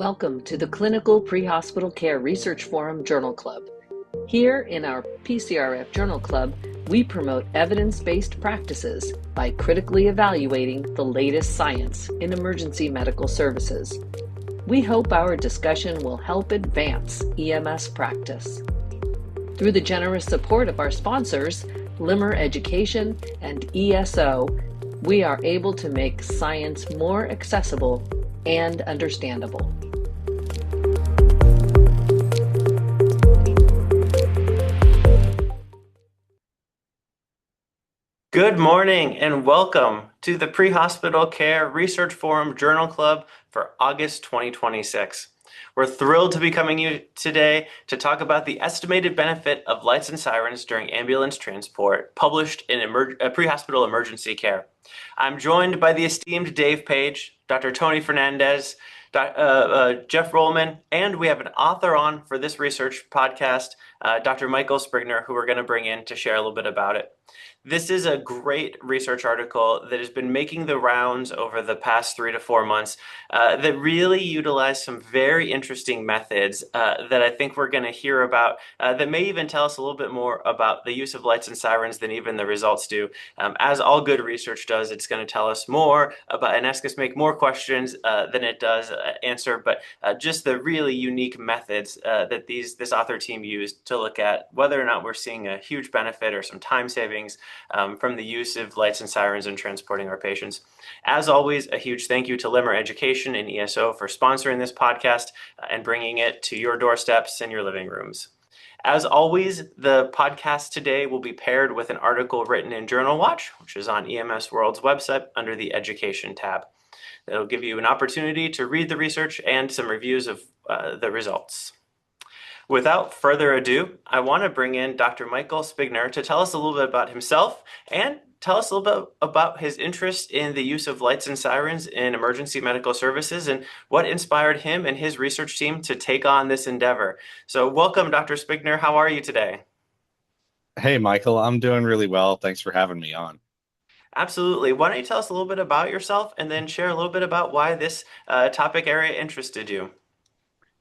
Welcome to the Clinical Pre-Hospital Care Research Forum Journal Club. Here in our PCRF Journal Club, we promote evidence-based practices by critically evaluating the latest science in emergency medical services. We hope our discussion will help advance EMS practice. Through the generous support of our sponsors, Limmer Education and ESO, we are able to make science more accessible and understandable. Good morning and welcome to the Pre-Hospital Care Research Forum Journal Club for August 2026. We're thrilled to be coming to you today to talk about the estimated benefit of lights and sirens during ambulance transport, published in Pre-Hospital Emergency Care. I'm joined by the esteemed Dave Page, Dr. Tony Fernandez, Jeff Rollman, and we have an author on for this research podcast, Dr. Michael Sprigner, who we're going to bring in to share a little bit about it. This is a great research article that has been making the rounds over the past 3 to 4 months that really utilize some very interesting methods that I think we're going to hear about that may even tell us a little bit more about the use of lights and sirens than even the results do. As all good research does, it's going to tell us more about and ask us make more questions than it does answer, but just the really unique methods that this author team used to look at whether or not we're seeing a huge benefit or some time savings from the use of lights and sirens in transporting our patients. As always, a huge thank you to Limmer Education and ESO for sponsoring this podcast and bringing it to your doorsteps and your living rooms. As always, the podcast today will be paired with an article written in Journal Watch, which is on EMS World's website under the Education tab. It'll give you an opportunity to read the research and some reviews of the results. Without further ado, I want to bring in Dr. Michael Sprigner to tell us a little bit about himself and tell us a little bit about his interest in the use of lights and sirens in emergency medical services and what inspired him and his research team to take on this endeavor. So welcome, Dr. Sprigner. How are you today? Hey, Michael, I'm doing really well. Thanks for having me on. Absolutely. Why don't you tell us a little bit about yourself and then share a little bit about why this topic area interested you?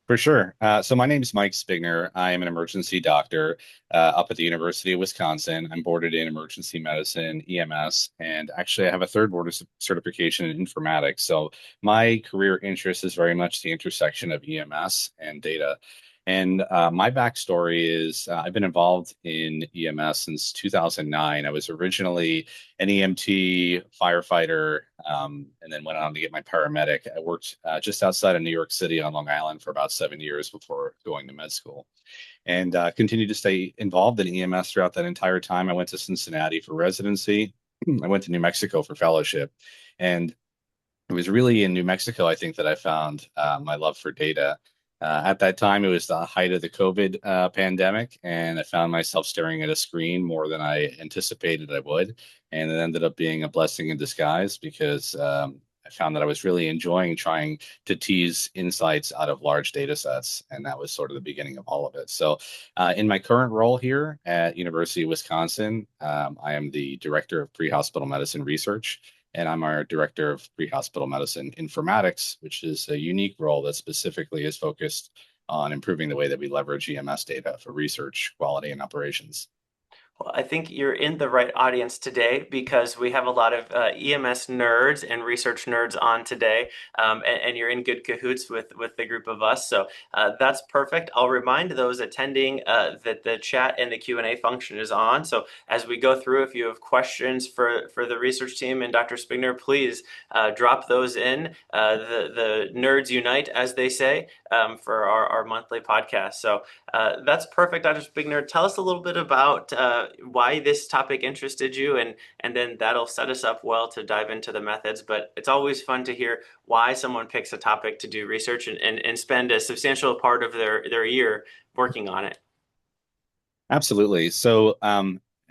For sure. So my name is Mike Spigner. I am an emergency doctor up at the University of Wisconsin. I'm boarded in emergency medicine, EMS, and actually I have a third board certification in informatics. So my career interest is very much the intersection of EMS and data. And my backstory is I've been involved in EMS since 2009. I was originally an EMT firefighter, and then went on to get my paramedic. I worked just outside of New York City on Long Island for about 7 years before going to med school, and continued to stay involved in EMS throughout that entire time. I went to Cincinnati for residency. I went to New Mexico for fellowship, and it was really in New Mexico, I think, that I found my love for data. At that time, it was the height of the COVID pandemic, and I found myself staring at a screen more than I anticipated I would. And it ended up being a blessing in disguise because I found that I was really enjoying trying to tease insights out of large data sets, and that was sort of the beginning of all of it. So, in my current role here at University of Wisconsin, I am the director of pre-hospital medicine research, and I'm our director of pre-hospital medicine informatics, which is a unique role that specifically is focused on improving the way that we leverage EMS data for research, quality, and operations. Well, I think you're in the right audience today because we have a lot of EMS nerds and research nerds on today, and you're in good cahoots with the group of us. So that's perfect. I'll remind those attending that the chat and the Q&A function is on. So as we go through, if you have questions for the research team and Dr. Spigner, please drop those in. The nerds unite, as they say, for our monthly podcast. So that's perfect, Dr. Spigner. Tell us a little bit about why this topic interested you, and then that'll set us up well to dive into the methods. But it's always fun to hear why someone picks a topic to do research and spend a substantial part of their year working on it. Absolutely. So,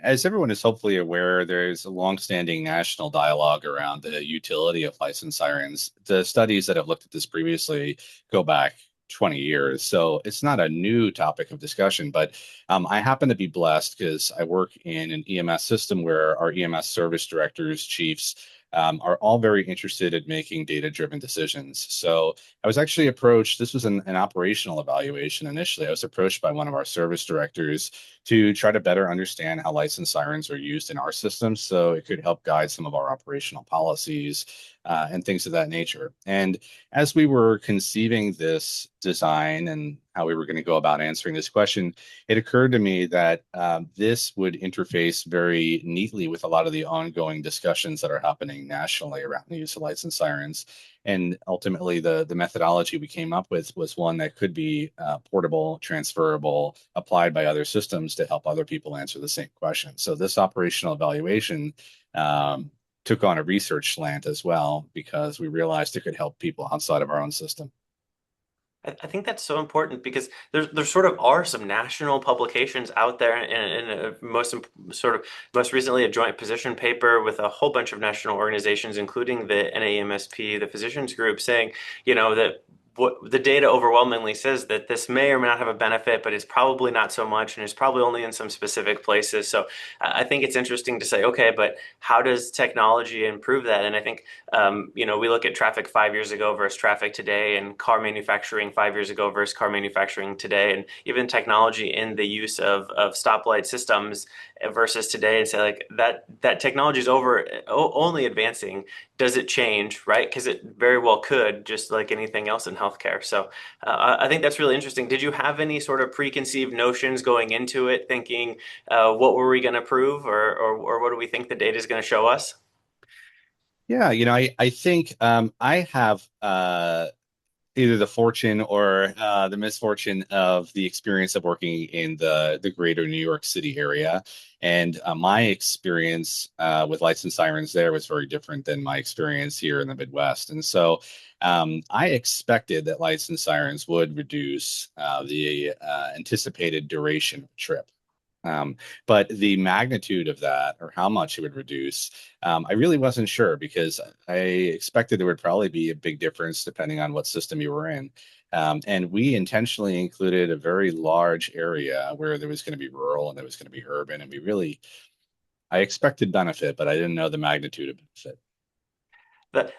as everyone is hopefully aware, there's a longstanding national dialogue around the utility of lights and sirens. The studies that have looked at this previously go back 20 years. So it's not a new topic of discussion, but I happen to be blessed because I work in an EMS system where our EMS service directors, chiefs, are all very interested in making data-driven decisions. So I was actually approached, this was an operational evaluation initially. I was approached by one of our service directors to try to better understand how license sirens are used in our system so it could help guide some of our operational policies and things of that nature. And as we were conceiving this design and how we were going to go about answering this question, it occurred to me that this would interface very neatly with a lot of the ongoing discussions that are happening nationally around the use of license sirens. And ultimately, the methodology we came up with was one that could be portable, transferable, applied by other systems to help other people answer the same question. So this operational evaluation took on a research slant as well because we realized it could help people outside of our own system. I think that's so important because there sort of are some national publications out there, and sort of most recently a joint position paper with a whole bunch of national organizations, including the NAMSP, the physicians group, saying, that what the data overwhelmingly says that this may or may not have a benefit, but it's probably not so much, and it's probably only in some specific places. So I think it's interesting to say, okay, but how does technology improve that? And I think we look at traffic 5 years ago versus traffic today, and car manufacturing 5 years ago versus car manufacturing today, and even technology in the use of stoplight systems versus today, and say like that technology is only advancing. Does it change, right? Because it very well could, just like anything else in healthcare. So I think that's really interesting. Did you have any sort of preconceived notions going into it, thinking what were we going to prove, or what do we think the data is going to show us? Yeah, I think I have either the fortune or the misfortune of the experience of working in the greater New York City area. And my experience with licensed sirens there was very different than my experience here in the Midwest. And so I expected that licensed sirens would reduce the anticipated duration of a trip. Um, but the magnitude of that or how much it would reduce, I really wasn't sure because I expected there would probably be a big difference depending on what system you were in. And we intentionally included a very large area where there was going to be rural and there was going to be urban. And I expected benefit, but I didn't know the magnitude of benefit.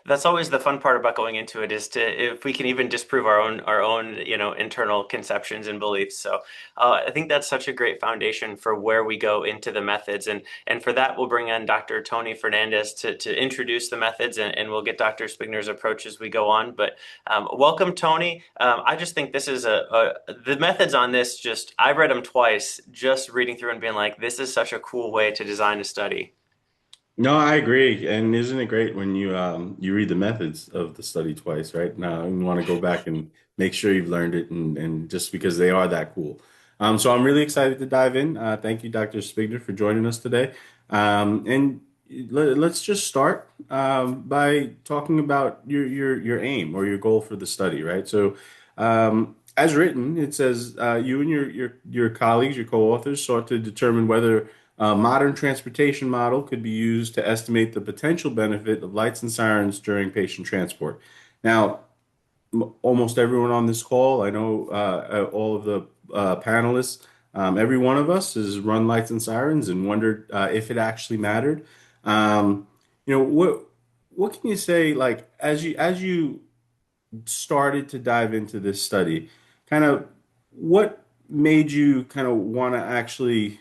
That's always the fun part about going into it, is to if we can even disprove our own internal conceptions and beliefs. So I think that's such a great foundation for where we go into the methods, and for that we'll bring in Dr. Tony Fernandez to introduce the methods, and we'll get Dr. Spigner's approach as we go on. But welcome, Tony. I just think this is the methods on this. Just I read them twice, just reading through and being like, this is such a cool way to design a study. No, I agree. And isn't it great when you read the methods of the study twice, right? Now you want to go back and make sure you've learned it and just because they are that cool. So I'm really excited to dive in. Thank you, Dr. Spigner, for joining us today. And let's just start by talking about your aim or your goal for the study, right? So as written, it says you and your colleagues, your co-authors, sought to determine whether a modern transportation model could be used to estimate the potential benefit of lights and sirens during patient transport. Now, almost everyone on this call, I know all of the panelists, every one of us has run lights and sirens and wondered if it actually mattered. Um, what can you say, like as you started to dive into this study, kind of what made you kind of want to actually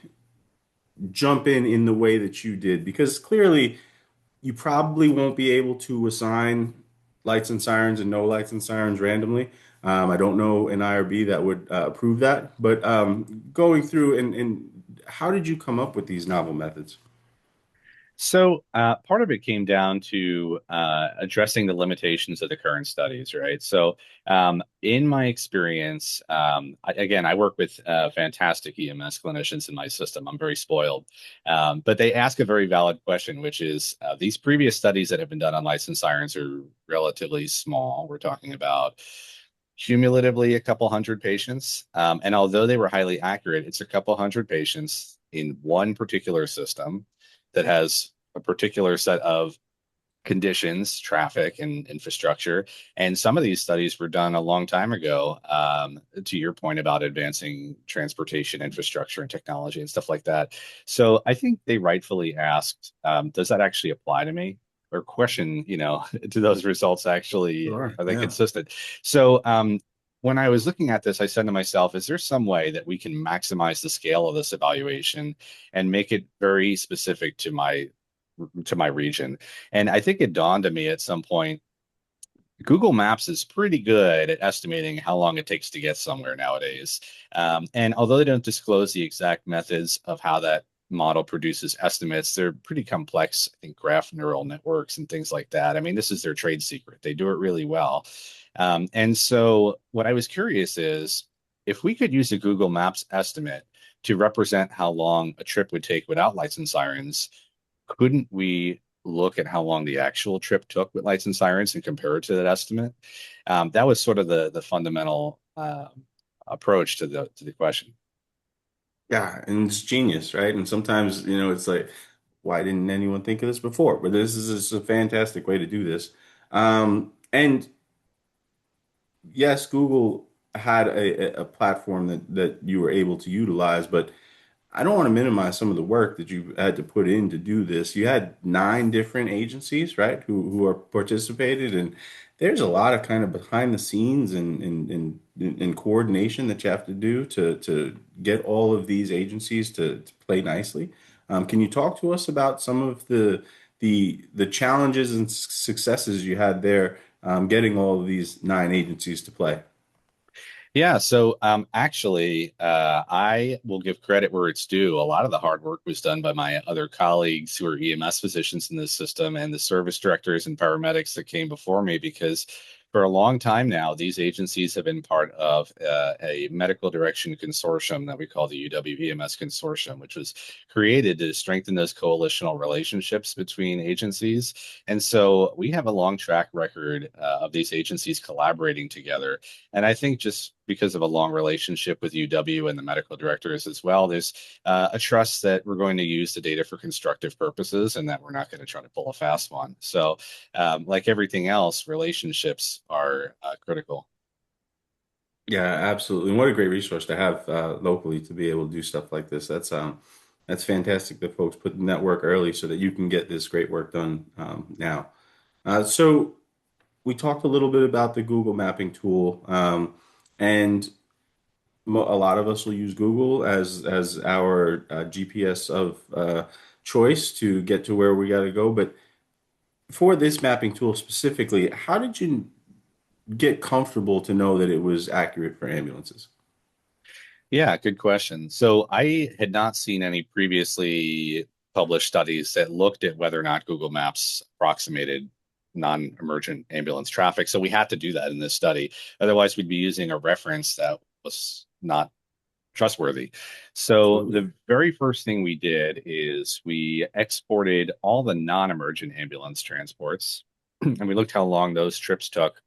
jump in the way that you did? Because clearly you probably won't be able to assign lights and sirens and no lights and sirens randomly. I don't know an IRB that would approve that, but going through and how did you come up with these novel methods? So part of it came down to addressing the limitations of the current studies, right? So in my experience, again, I work with fantastic EMS clinicians in my system. I'm very spoiled. But they ask a very valid question, which is these previous studies that have been done on licensed sirens are relatively small. We're talking about cumulatively a couple hundred patients. And although they were highly accurate, it's a couple hundred patients in one particular system that has a particular set of conditions, traffic, and infrastructure. And some of these studies were done a long time ago, to your point about advancing transportation infrastructure and technology and stuff like that. So I think they rightfully asked, does that actually apply to me? or question, do those results actually, Sure. are they Yeah. consistent? So when I was looking at this, I said to myself, is there some way that we can maximize the scale of this evaluation and make it very specific to my region? And I think it dawned on me at some point, Google Maps is pretty good at estimating how long it takes to get somewhere nowadays. And although they don't disclose the exact methods of how that model produces estimates, they're pretty complex, I think, graph neural networks and things like that. I mean, this is their trade secret. They do it really well. And so, what I was curious is if we could use a Google Maps estimate to represent how long a trip would take without lights and sirens, couldn't we look at how long the actual trip took with lights and sirens and compare it to that estimate? That was sort of the fundamental approach to the question. Yeah, and it's genius, right? And sometimes, it's like, why didn't anyone think of this before? But this is just a fantastic way to do this. And yes, Google had a platform that you were able to utilize, but I don't want to minimize some of the work that you had to put in to do this. You had nine different agencies, right, who are participated, and there's a lot of kind of behind the scenes and coordination that you have to do to get all of these agencies to play nicely. Can you talk to us about some of the challenges and successes you had there, getting all of these nine agencies to play? Yeah, so actually, I will give credit where it's due. A lot of the hard work was done by my other colleagues who are EMS physicians in this system and the service directors and paramedics that came before me, because for a long time now, these agencies have been part of a medical direction consortium that we call the UW-EMS Consortium, which was created to strengthen those coalitional relationships between agencies. And so we have a long track record of these agencies collaborating together. And I think just because of a long relationship with UW and the medical directors as well, there's a trust that we're going to use the data for constructive purposes and that we're not going to try to pull a fast one. So, like everything else, relationships are critical. Yeah, absolutely. And what a great resource to have locally to be able to do stuff like this. That's fantastic that folks put in that work early so that you can get this great work done now. So we talked a little bit about the Google mapping tool, and a lot of us will use Google as our GPS of choice to get to where we got to go. But for this mapping tool specifically, how did you get comfortable to know that it was accurate for ambulances? Yeah, good question. So I had not seen any previously published studies that looked at whether or not Google Maps approximated non-emergent ambulance traffic. So we had to do that in this study. Otherwise, we'd be using a reference that was not trustworthy. So Absolutely. the very first thing we did is we exported all the non-emergent ambulance transports, and we looked how long those trips took,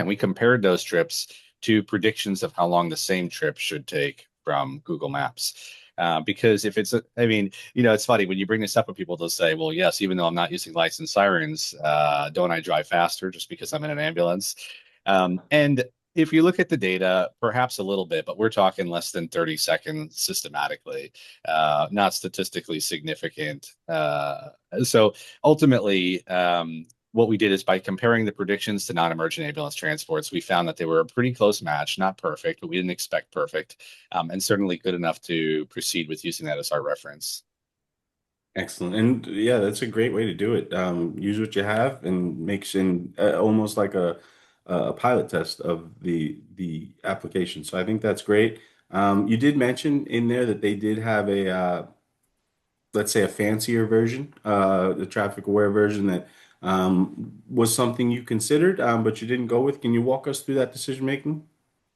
and we compared those trips to predictions of how long the same trip should take from Google Maps. Because if it's, I mean, it's funny when you bring this up with people, they'll say, well, yes, even though I'm not using lights and sirens, don't I drive faster just because I'm in an ambulance? And if you look at the data, perhaps a little bit, but we're talking less than 30 seconds systematically, not statistically significant. So ultimately, what we did is by comparing the predictions to non-emergent ambulance transports, we found that they were a pretty close match, not perfect, but we didn't expect perfect, and certainly good enough to proceed with using that as our reference. Excellent. And yeah, that's a great way to do it. Use what you have and makes in almost like a pilot test of the application. So I think that's great. You did mention in there that they did have a let's say a fancier version, the traffic aware version that was something you considered, but you didn't go with. Can you walk us through that decision making?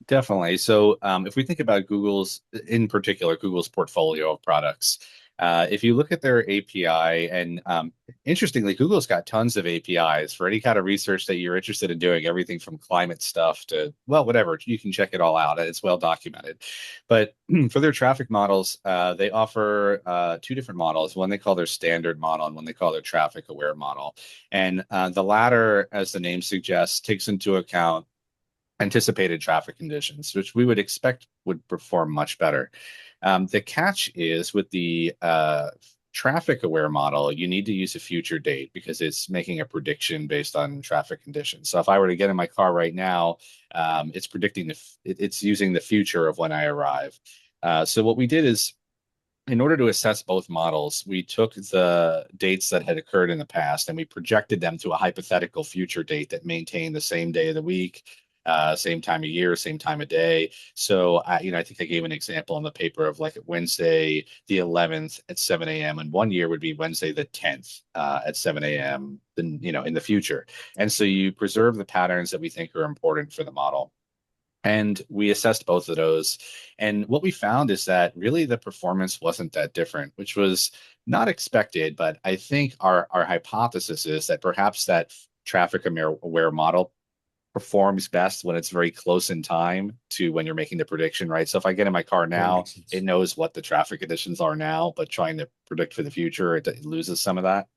Definitely. So, if we think about Google's, in particular, Google's portfolio of products, if you look at their API, and interestingly, Google's got tons of APIs for any kind of research that you're interested in doing, everything from climate stuff to, well, whatever, you can check it all out. It's well documented. But for their traffic models, they offer two different models. One they call their standard model, and one they call their traffic aware model. And the latter, as the name suggests, takes into account anticipated traffic conditions, which we would expect would perform much better. The catch is with the traffic aware model, you need to use a future date because it's making a prediction based on traffic conditions. So if I were to get in my car right now, it's predicting it's using the future of when I arrive. So what we did is, in order to assess both models, we took the dates that had occurred in the past and we projected them to a hypothetical future date that maintained the same day of the week, same time of year, same time of day. So, I think I gave an example in the paper of like Wednesday the 11th at 7 a.m. and 1 year would be Wednesday the 10th at 7 a.m. Then, in the future. And so you preserve the patterns that we think are important for the model. And we assessed both of those. And what we found is that really the performance wasn't that different, which was not expected. But I think our hypothesis is that perhaps that traffic aware model performs best when it's very close in time to when you're making the prediction, right? So if I get in my car That now, makes sense. it knows what the traffic conditions are now, but trying to predict for the future, it loses some of that.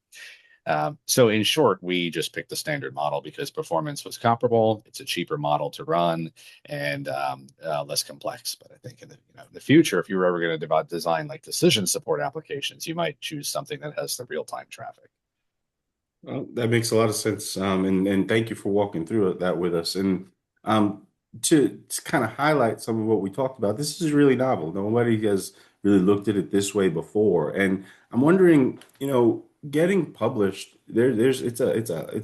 So in short, we just picked the standard model because performance was comparable. It's a cheaper model to run and less complex. But I think in the future, if you were ever going to design like decision support applications, you might choose something that has the real time traffic. Well, that makes a lot of sense. And thank you for walking through that with us. And um, to kind of highlight some of what we talked about, this is really novel. Nobody has really looked at it this way before. And I'm wondering, getting published, there's it's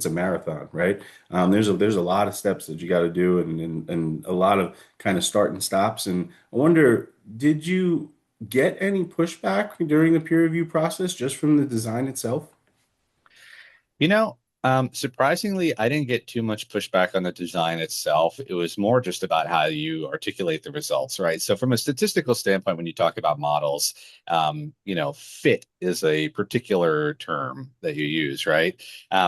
a marathon, right? There's a lot of steps that you got to do and a lot of kind of start and stops. And I wonder, did you get any pushback during the peer review process just from the design itself? Surprisingly, I didn't get too much pushback on the design itself. It was more just about how you articulate the results, right? So from a statistical standpoint, when you talk about models, fit is a particular term that you use, right?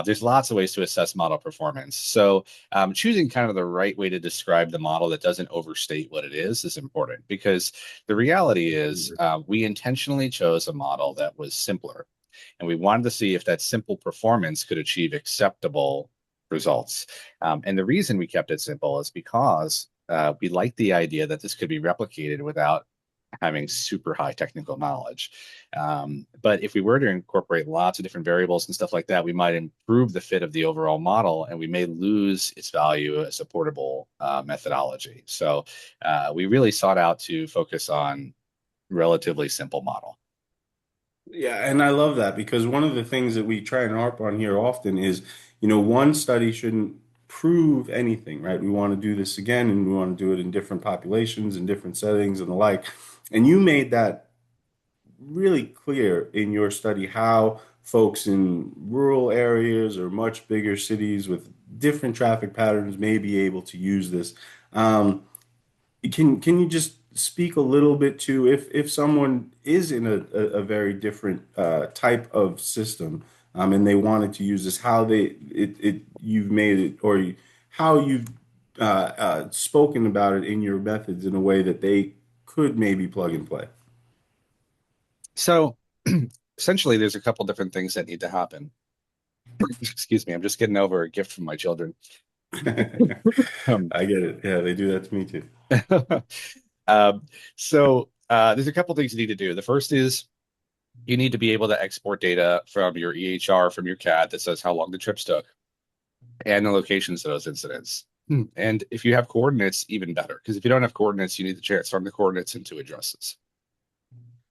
There's lots of ways to assess model performance. So choosing kind of the right way to describe the model that doesn't overstate what it is important because the reality is we intentionally chose a model that was simpler and we wanted to see if that simple performance could achieve acceptable results. And the reason we kept it simple is because we liked the idea that this could be replicated without having super high technical knowledge. But if we were to incorporate lots of different variables and stuff like that, we might improve the fit of the overall model and we may lose its value as a portable methodology. So we really sought out to focus on relatively simple model. Yeah, and I love that because one of the things that we try and harp on here often is, one study shouldn't prove anything, right? We want to do this again and we want to do it in different populations and different settings and the like. And you made that really clear in your study how folks in rural areas or much bigger cities with different traffic patterns may be able to use this. Um, can you just speak a little bit to if someone is in a very different type of system and they wanted to use this, how you've made it or how you've spoken about it in your methods in a way that they could maybe plug and play. So essentially, there's a couple different things that need to happen. Excuse me, I'm just getting over a gift from my children. Um, I get it. Yeah, they do that to me too. there's a couple things you need to do. The first is you need to be able to export data from your EHR, from your CAD that says how long the trips took and the locations of those incidents. And if you have coordinates, even better, because if you don't have coordinates, you need to transform the coordinates into addresses.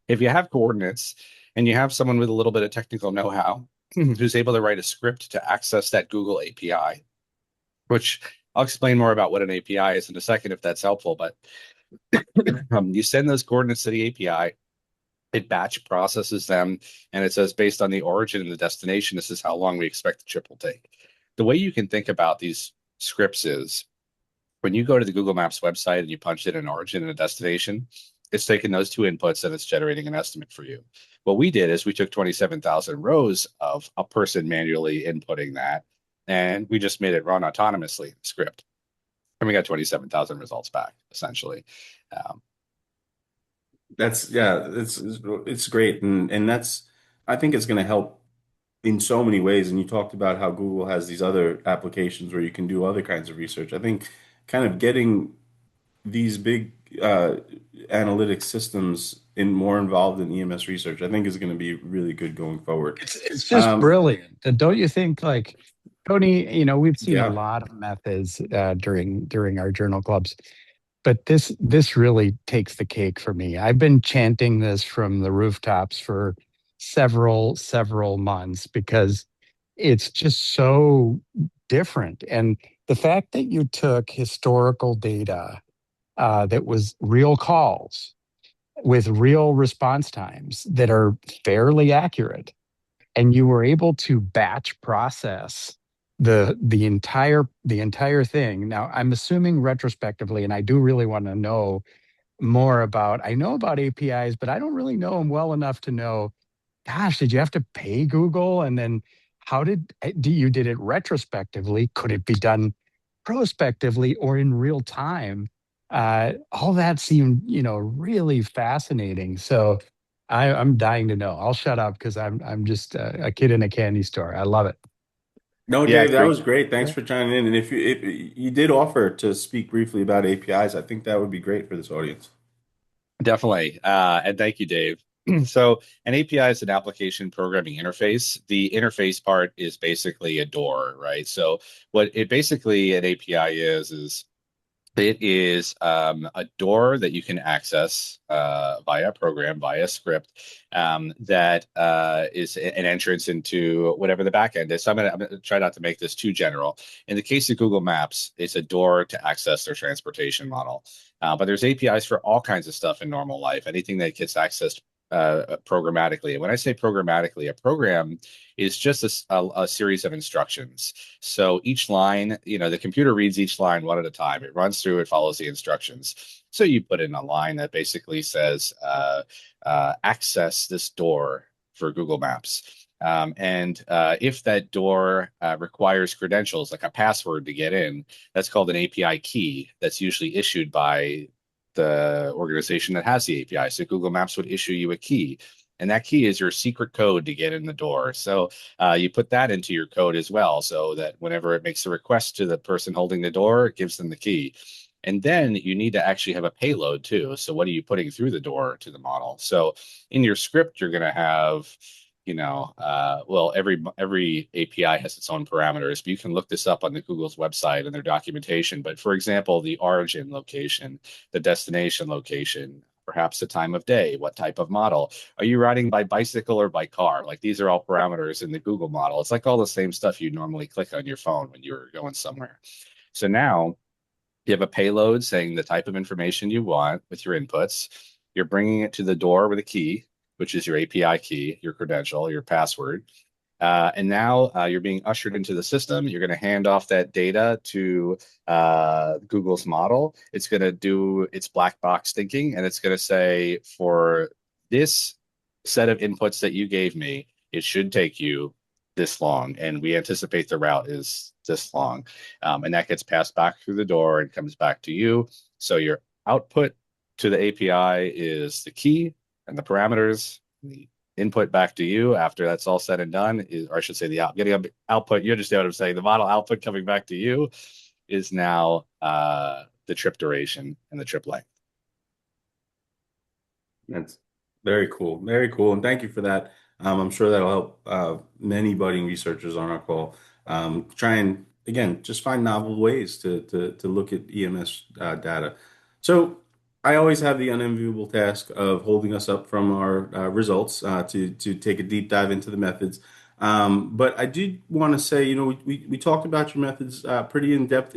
If you have coordinates and you have someone with a little bit of technical know-how who's able to write a script to access that Google API, which I'll explain more about what an API is in a second if that's helpful. But you send those coordinates to the API, it batch processes them, and it says based on the origin and the destination, this is how long we expect the trip will take. The way you can think about these scripts is when you go to the Google Maps website and you punch in an origin and a destination, it's taking those two inputs and it's generating an estimate for you. What we did is we took 27,000 rows of a person manually inputting that, and we just made it run autonomously in the script. And we got 27,000 results back, essentially. Um, That's yeah, it's great, and that's I think it's going to help in so many ways. And you talked about how Google has these other applications where you can do other kinds of research. I think kind of getting these big analytic systems more involved in EMS research, I think is going to be really good going forward. It's just Um, brilliant. And don't you think, like, Tony, we've seen a yeah. lot of methods during our journal clubs, but this really takes the cake for me. I've been chanting this from the rooftops for several months because it's just so different. And the fact that you took historical data that was real calls with real response times that are fairly accurate, and you were able to batch process the entire thing. Now, I'm assuming retrospectively, and I do really want to know more about. I know about APIs, but I don't really know them well enough to know. Gosh, did you have to pay Google? And then how did it retrospectively? Could it be done prospectively or in real time? All that seemed, really fascinating. So I'm dying to know. I'll shut up because I'm just a kid in a candy store. I love it. No, Yeah, Dave, that great. was great. Thanks for chiming in. And if you did offer to speak briefly about APIs, I think that would be great for this audience. Definitely. And thank you, Dave. So an API is an application programming interface. The interface part is basically a door, right? So what it basically an API is it is a door that you can access via a program, via a script that is an entrance into whatever the backend is. So I'm gonna try not to make this too general. In the case of Google Maps, it's a door to access their transportation model. But there's APIs for all kinds of stuff in normal life, anything that gets accessed programmatically. And when I say programmatically, a program is just a series of instructions. So each line, the computer reads each line one at a time. It runs through, it follows the instructions. So you put in a line that basically says, access this door for Google Maps. And if that door requires credentials, like a password to get in, that's called an API key that's usually issued by the organization that has the API. So Google Maps would issue you a key. And that key is your secret code to get in the door. So you put that into your code as well, so that whenever it makes a request to the person holding the door, it gives them the key. And then you need to actually have a payload too. So what are you putting through the door to the model? So in your script, you're going to have, well, every API has its own parameters, but you can look this up on the Google's website and their documentation. But for example, the origin location, the destination location, perhaps the time of day, what type of model. Are you riding by bicycle or by car? Like these are all parameters in the Google model. It's like all the same stuff you normally click on your phone when you're going somewhere. So now you have a payload saying the type of information you want with your inputs. You're bringing it to the door with a key, which is your API key, your credential, your password. And now you're being ushered into the system. You're going to hand off that data to Google's model. It's going to do its black box thinking, and it's going to say, for this set of inputs that you gave me, it should take you this long. And we anticipate the route is this long. And that gets passed back through the door and comes back to you. So your output to the API is the key and the parameters. The input back to you after that's all said and done is, or I should say, getting output. You understand what I'm saying? The model output coming back to you is now the trip duration and the trip length. That's very cool. Very cool. And thank you for that. I'm sure that'll help many budding researchers on our call try and, again, just find novel ways to look at EMS data. So I always have the unenviable task of holding us up from our results to take a deep dive into the methods. But I did want to say, we talked about your methods pretty in depth.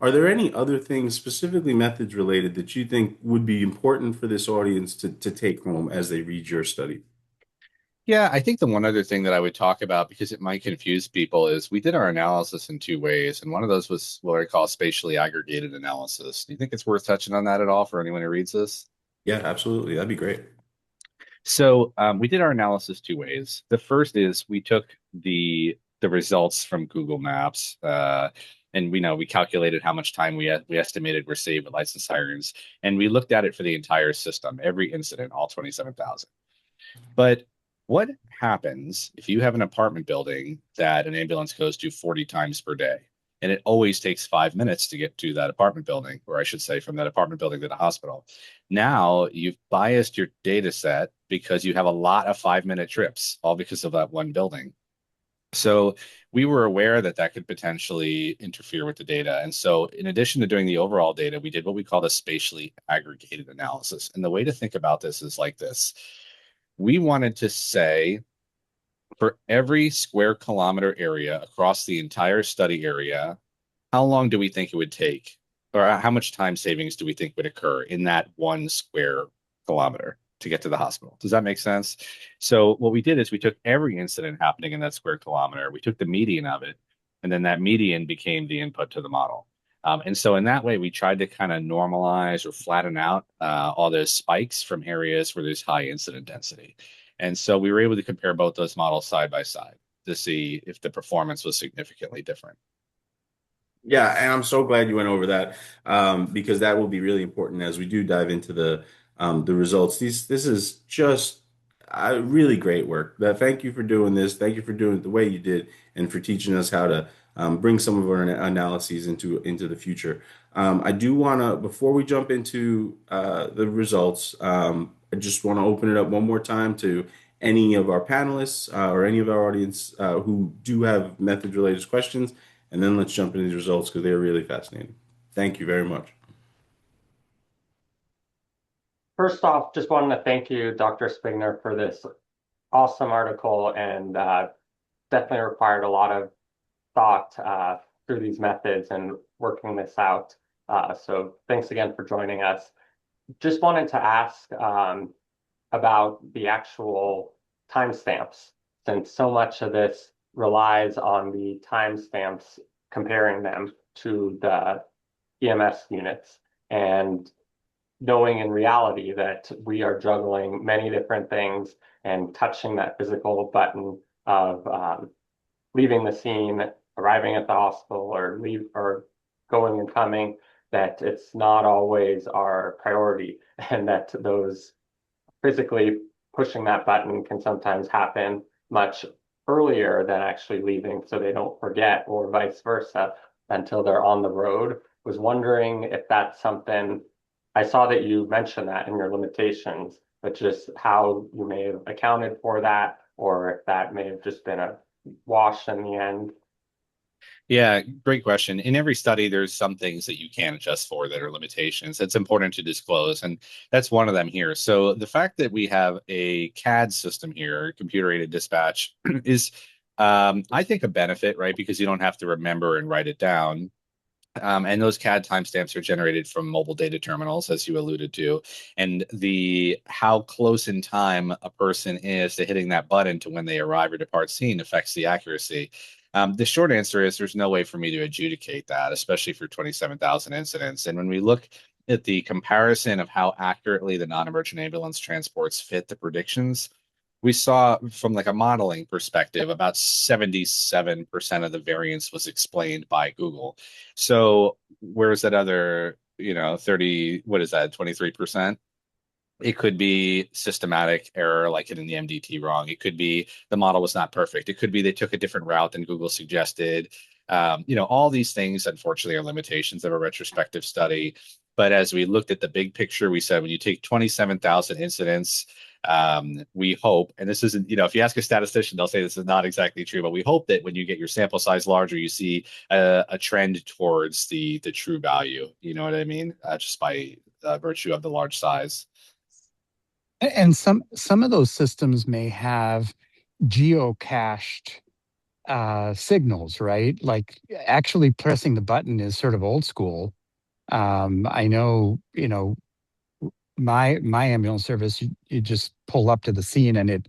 Are there any other things, specifically methods related, that you think would be important for this audience to take home as they read your study? Yeah, I think the one other thing that I would talk about, because it might confuse people, is we did our analysis in two ways. And one of those was what I call spatially aggregated analysis. Do you think it's worth touching on that at all for anyone who reads this? Yeah, absolutely. That'd be great. So we did our analysis two ways. The first is we took the results from Google Maps, and we calculated how much time we estimated were saved with licensed sirens, and we looked at it for the entire system, every incident, all 27,000. But what happens if you have an apartment building that an ambulance goes to 40 times per day? and it always takes 5 minutes to get to that apartment building, or I should say from that apartment building to the hospital. Now you've biased your data set because you have a lot of 5 minute trips, all because of that one building. So we were aware that that could potentially interfere with the data. And so, in addition to doing the overall data, we did what we call a spatially aggregated analysis. And the way to think about this is like this: we wanted to say, for every square kilometer area across the entire study area, how long do we think it would take, or how much time savings do we think would occur in that 1 square kilometer to get to the hospital? Does that make sense? So what we did is we took every incident happening in that square kilometer, we took the median of it, and then that median became the input to the model. And so in that way, we tried to kind of normalize or flatten out all those spikes from areas where there's high incident density. And so we were able to compare both those models side by side to see if the performance was significantly different. Yeah, and I'm so glad you went over that, because that will be really important as we do dive into the results. This is just really great work. Thank you for doing this. Thank you for doing it the way you did, and for teaching us how to bring some of our analyses into the future. I do want to, before we jump into the results, I just want to open it up one more time to any of our panelists or any of our audience who do have method-related questions. And then let's jump into these results because they're really fascinating. Thank you very much. First off, just wanted to thank you, Dr. Spigner, for this awesome article, and definitely required a lot of thought through these methods and working this out. So thanks again for joining us. Just wanted to ask about the actual timestamps, since so much of this relies on the timestamps, comparing them to the EMS units, and knowing in reality that we are juggling many different things and touching that physical button of leaving the scene, arriving at the hospital, or going and coming, that it's not always our priority, and that those physically pushing that button can sometimes happen much earlier than actually leaving, so they don't forget, or vice versa, until they're on the road. Was wondering if that's something, I saw that you mentioned that in your limitations, but just how you may have accounted for that, or if that may have just been a wash in the end. Yeah, great question. In every study, there's some things that you can adjust for that are limitations. That's important to disclose, and that's one of them here. So the fact that we have a CAD system here, computer-aided dispatch, is, I think, a benefit, right? Because you don't have to remember and write it down. And those CAD timestamps are generated from mobile data terminals, as you alluded to. And the how close in time a person is to hitting that button to when they arrive or depart scene affects the accuracy. The short answer is there's no way for me to adjudicate that, especially for 27,000 incidents. And when we look at the comparison of how accurately the non-emergent ambulance transports fit the predictions, we saw from like a modeling perspective, about 77% of the variance was explained by Google. So where's that other, 30, what is that, 23%? It could be systematic error, like hitting the MDT wrong. It could be the model was not perfect. It could be they took a different route than Google suggested. All these things, unfortunately, are limitations of a retrospective study. But as we looked at the big picture, we said when you take 27,000 incidents, we hope, and this isn't, if you ask a statistician, they'll say this is not exactly true, but we hope that when you get your sample size larger, you see a trend towards the true value. You know what I mean? Just by virtue of the large size. And some of those systems may have geocached signals, right? Like actually pressing the button is sort of old school. I know, my ambulance service, you just pull up to the scene and it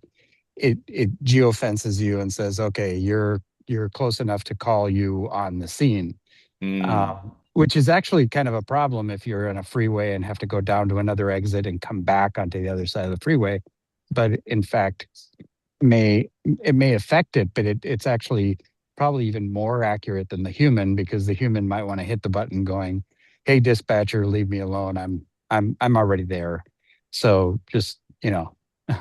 geofences you and says, okay, you're close enough to call you on the scene. Which is actually kind of a problem if you're on a freeway and have to go down to another exit and come back onto the other side of the freeway. But in fact, it may affect it, but it's actually probably even more accurate than the human, because the human might want to hit the button going, "Hey, dispatcher, leave me alone. I'm already there." So just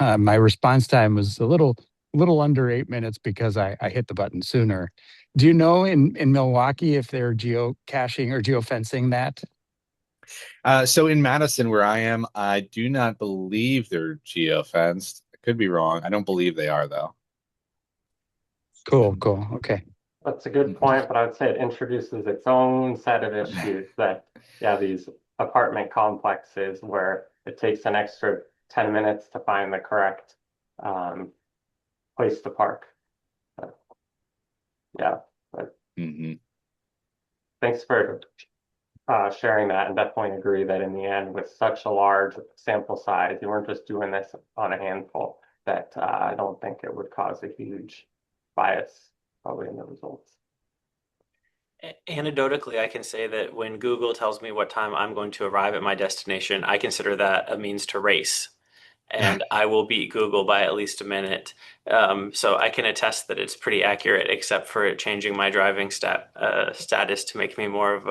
my response time was a little little under 8 minutes because I hit the button sooner. Do you know in Milwaukee if they're geocaching or geofencing that? So in Madison, where I am, I do not believe they're geofenced. I could be wrong. I don't believe they are, though. Cool, cool. Okay. That's a good Mhm. point, but I'd say it introduces its own set of issues that, yeah, these apartment complexes where it takes an extra 10 minutes to find the correct um, place to park. But, yeah, but Mhm. thanks for sharing that, and definitely agree that in the end, with such a large sample size, you weren't just doing this on a handful, that I don't think it would cause a huge bias probably in the results. Anecdotally, I can say that when Google tells me what time I'm going to arrive at my destination, I consider that a means to race, and I will beat Google by at least a minute. So I can attest that it's pretty accurate, except for it changing my driving status to make me more of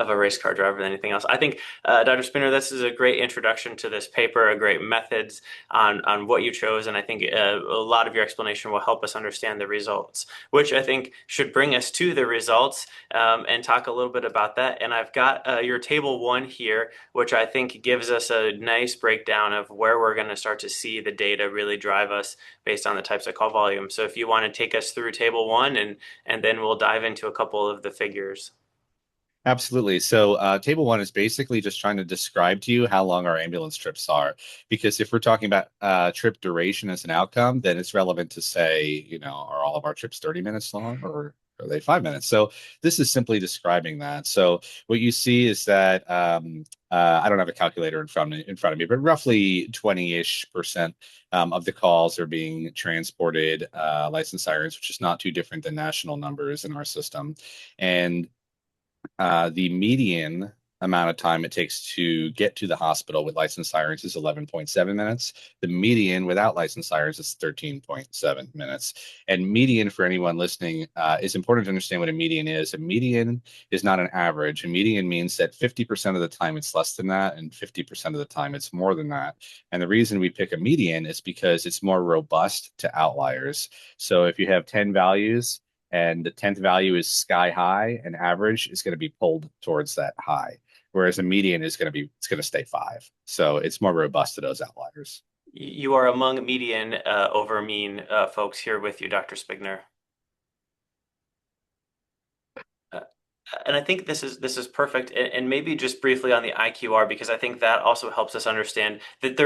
a race car driver than anything else. I think, Dr. Spinner, this is a great introduction to this paper, a great methods on what you chose, and I think a lot of your explanation will help us understand the results, which I think should bring us to the results and talk a little bit about that. And I've got your table one here, which I think gives us a nice breakdown of where we're going to start to see the data really drive us based on the types of call volume. So if you want to take us through table one, and then we'll dive into a couple of the figures. Absolutely. So, table one is basically just trying to describe to you how long our ambulance trips are. Because if we're talking about trip duration as an outcome, then it's relevant to say, are all of our trips 30 minutes long or are they 5 minutes? So, this is simply describing that. So, what you see is that I don't have a calculator in front of me, but roughly 20-ish% of the calls are being transported licensed sirens, which is not too different than national numbers in our system. And the median amount of time it takes to get to the hospital with licensed sirens is 11.7 minutes. The median without licensed sirens is 13.7 minutes. And median, for anyone listening, is important to understand what a median is. A median is not an average. A median means that 50% of the time it's less than that, and 50% of the time it's more than that. And the reason we pick a median is because it's more robust to outliers. So if you have 10 values, and the 10th value is sky high, and average is going to be pulled towards that high, whereas a median it's going to stay 5. So it's more robust to those outliers. You are among median over mean folks here with you, Dr. Spigner. Uh, and I think this is perfect. And maybe just briefly on the IQR, because I think that also helps us understand that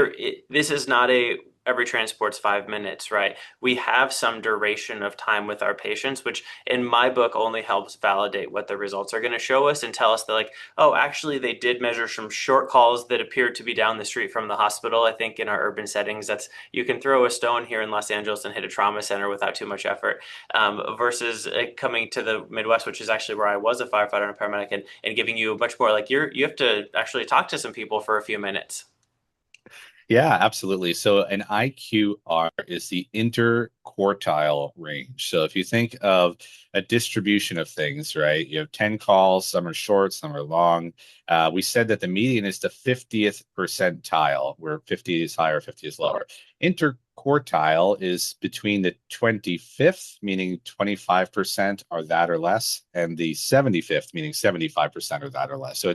this is not a every transport's 5 minutes, right? We have some duration of time with our patients, which in my book only helps validate what the results are going to show us and tell us that, like, oh, actually they did measure some short calls that appeared to be down the street from the hospital. I think in our urban settings, you can throw a stone here in Los Angeles and hit a trauma center without too much effort, versus coming to the Midwest, which is actually where I was a firefighter and a paramedic, and giving you much more like you have to actually talk to some people for a few minutes. Yeah, absolutely. So an IQR is the interquartile range. So if you think of a distribution of things, right? You have 10 calls, some are short, some are long. We said that the median is the 50th percentile, where 50 is higher, 50 is lower. Interquartile is between the 25th, meaning 25% are that or less, and the 75th, meaning 75% are that or less. So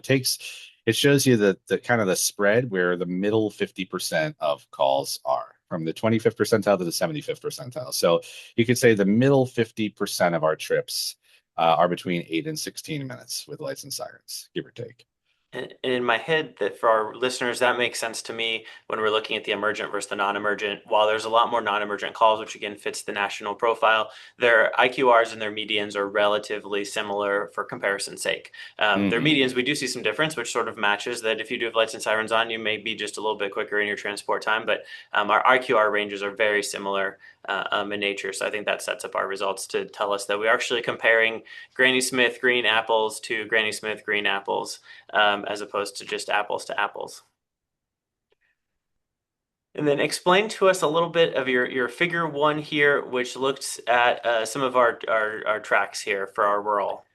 it shows you the kind of the spread where the middle 50% of calls are, from the 25th percentile to the 75th percentile. So you could say the middle 50% of our trips are between 8 and 16 minutes with licensed sirens, give or take. And in my head, that for our listeners, that makes sense to me when we're looking at the emergent versus the non-emergent. While there's a lot more non-emergent calls, which again fits the national profile, their IQRs and their medians are relatively similar for comparison's sake. Their Hmm. medians, we do see some difference, which sort of matches that if you do have lights and sirens on, you may be just a little bit quicker in your transport time. But our IQR ranges are very similar in nature. So I think that sets up our results to tell us that we're actually comparing Granny Smith green apples to Granny Smith green apples, as opposed to just apples to apples. And then explain to us a little bit of your figure one here, which looks at some of our tracks here for our rural.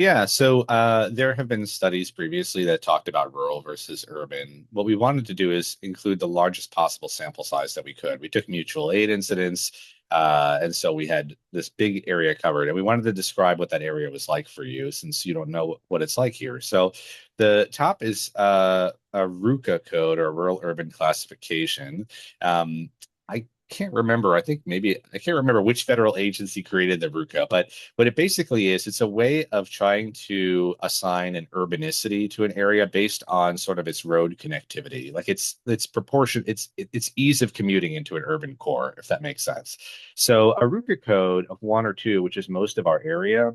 Yeah, so there have been studies previously that talked about rural versus urban. What we wanted to do is include the largest possible sample size that we could. We took mutual aid incidents, and so we had this big area covered, and we wanted to describe what that area was like for you, since you don't know what it's like here. So the top is a RUCA code, or rural urban classification. I can't remember. I think maybe I can't remember which federal agency created the RUCA, but what it basically is, it's a way of trying to assign an urbanicity to an area based on sort of its road connectivity. Like it's proportion, it's ease of commuting into an urban core, if that makes sense. So a RUCA code of 1 or 2, which is most of our area,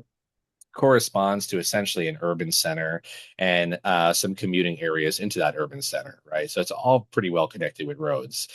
corresponds to essentially an urban center and some commuting areas into that urban center, right? So it's all pretty well connected with roads.